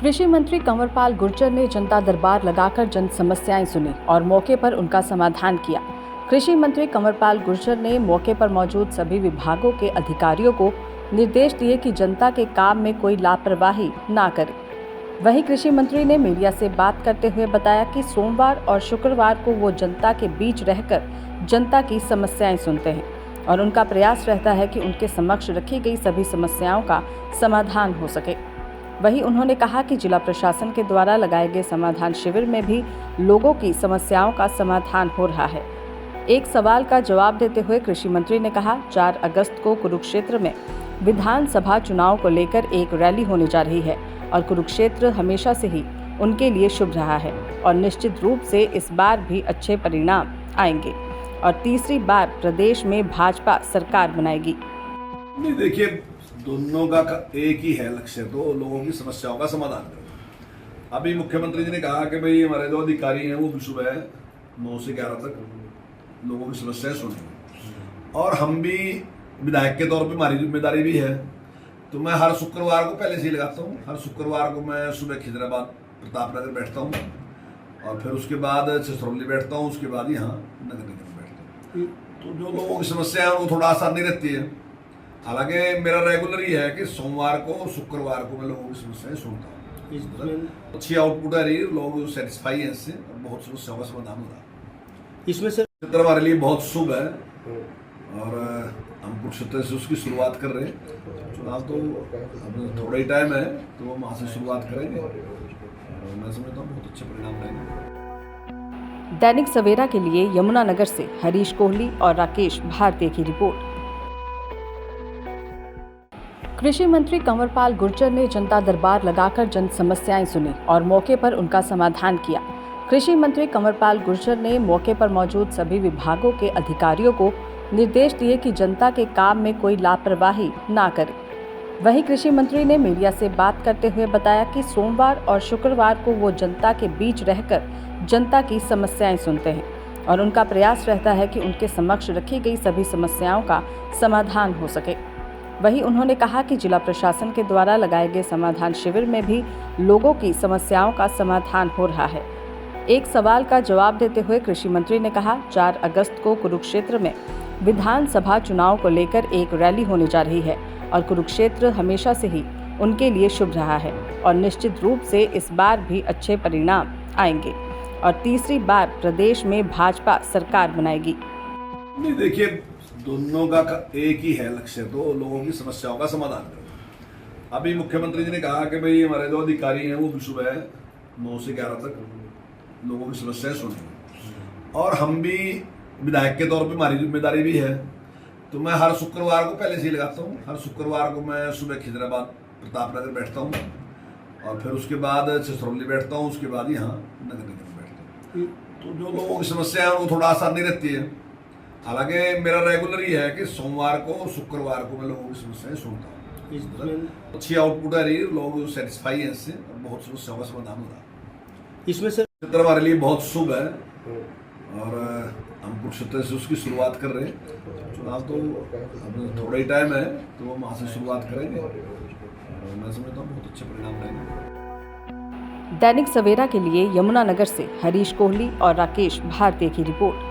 कृषि मंत्री कंवरपाल गुर्जर ने जनता दरबार लगाकर जन समस्याएं सुनी और मौके पर उनका समाधान किया। कृषि मंत्री कंवरपाल गुर्जर ने मौके पर मौजूद सभी विभागों के अधिकारियों को निर्देश दिए कि जनता के काम में कोई लापरवाही ना करे। वहीं कृषि मंत्री ने मीडिया से बात करते हुए बताया कि सोमवार और शुक्रवार को वो जनता के बीच रहकर जनता की समस्याएं सुनते हैं और उनका प्रयास रहता है कि उनके समक्ष रखी गई सभी समस्याओं का समाधान हो सके। वहीं उन्होंने कहा कि जिला प्रशासन के द्वारा लगाए गए समाधान शिविर में भी लोगों की समस्याओं का समाधान हो रहा है। एक सवाल का जवाब देते हुए कृषि मंत्री ने कहा, 4 अगस्त को कुरुक्षेत्र में विधानसभा चुनाव को लेकर एक रैली होने जा रही है और कुरुक्षेत्र हमेशा से ही उनके लिए शुभ रहा है और निश्चित रूप से इस बार भी अच्छे परिणाम आएंगे और तीसरी बार प्रदेश में भाजपा सरकार बनाएगी। नहीं, देखिए, दोनों का एक ही है लक्ष्य, तो लोगों की समस्याओं का समाधान करना। अभी मुख्यमंत्री जी ने कहा कि भाई हमारे जो अधिकारी हैं वो भी सुबह 9 से 11 तक लोगों की समस्याएं सुनेंगे और हम भी विधायक के तौर पे हमारी जिम्मेदारी भी है, तो मैं हर शुक्रवार को पहले से ही लगाता हूँ। हर शुक्रवार को मैं सुबह खिजराबाद प्रतापनगर बैठता हूँ और फिर उसके बाद छछरौली बैठता हूँ, उसके बाद यहाँ नगर निगम बैठता हूँ। तो जो लोगों की समस्या है वो थोड़ा आसान नहीं रहती है। हालांकि मेरा रेगुलर ही है कि सोमवार को और शुक्रवार को मैं लोगों की समस्याएं सुनता हूँ। अच्छी आउटपुट आ रही है, लोग सेटिस्फाई हैं इससे और बहुत समस्याओं का समाधान हो रहा है। इसमें से क्षेत्र हमारे लिए बहुत शुभ है और हम कुरुक्षेत्र से उसकी शुरुआत कर रहे हैं। चुनाव तो अब थोड़ा ही टाइम है, तो वो वहाँ से शुरुआत करेंगे और मैं समझता हूँ बहुत अच्छे परिणाम रहेंगे। दैनिक सवेरा के लिए यमुनानगर से हरीश कोहली और राकेश भारती की रिपोर्ट। कृषि मंत्री कंवरपाल गुर्जर ने जनता दरबार लगाकर जन समस्याएं सुनी और मौके पर उनका समाधान किया। कृषि मंत्री कंवरपाल गुर्जर ने मौके पर मौजूद सभी विभागों के अधिकारियों को निर्देश दिए कि जनता के काम में कोई लापरवाही ना करे। वहीं कृषि मंत्री ने मीडिया से बात करते हुए बताया कि सोमवार और शुक्रवार को वो जनता के बीच रहकर जनता की समस्याएं सुनते हैं और उनका प्रयास रहता है कि उनके समक्ष रखी गई सभी समस्याओं का समाधान हो सके। वहीं उन्होंने कहा कि जिला प्रशासन के द्वारा लगाए गए समाधान शिविर में भी लोगों की समस्याओं का समाधान हो रहा है। एक सवाल का जवाब देते हुए कृषि मंत्री ने कहा, 4 अगस्त को कुरुक्षेत्र में विधानसभा चुनाव को लेकर एक रैली होने जा रही है और कुरुक्षेत्र हमेशा से ही उनके लिए शुभ रहा है और निश्चित रूप से इस बार भी अच्छे परिणाम आएंगे और तीसरी बार प्रदेश में भाजपा सरकार बनाएगी। नहीं, देखिए, दोनों का एक ही है लक्ष्य, तो लोगों की समस्याओं का समाधान करना। अभी मुख्यमंत्री जी ने कहा कि भाई हमारे जो अधिकारी हैं वो भी सुबह 9 से 11 तक लोगों की समस्याएं सुनेंगे और हम भी विधायक के तौर पे हमारी जिम्मेदारी भी है, तो मैं हर शुक्रवार को पहले से ही लगाता हूँ। हर शुक्रवार को मैं सुबह खिजराबाद प्रतापनगर बैठता हूँ और फिर उसके बाद छछरौली बैठता हूँ, उसके बाद यहाँ नगर निगम बैठता हूँ। तो जो लोगों की समस्या है वो थोड़ा आसान नहीं रहती है। हालांकि मेरा रेगुलर ही है कि सोमवार को और शुक्रवार को मैं लोगों की समस्याएं सुनता हूँ। अच्छी आउटपुट आ रही है, लोग सेटिस्फाई हैं इससे और बहुत समस्याओं का समाधान हो रहा है। इसमें से क्षेत्र हमारे लिए बहुत शुभ है और हम कुरुक्षेत्र से उसकी शुरुआत कर रहे हैं। चुनाव तो अब थोड़ा ही टाइम है, तो वो वहाँ से शुरुआत करेंगे और मैं समझता हूँ बहुत अच्छे परिणाम रहेंगे। दैनिक सवेरा के लिए यमुनानगर से हरीश कोहली और राकेश भारती की रिपोर्ट।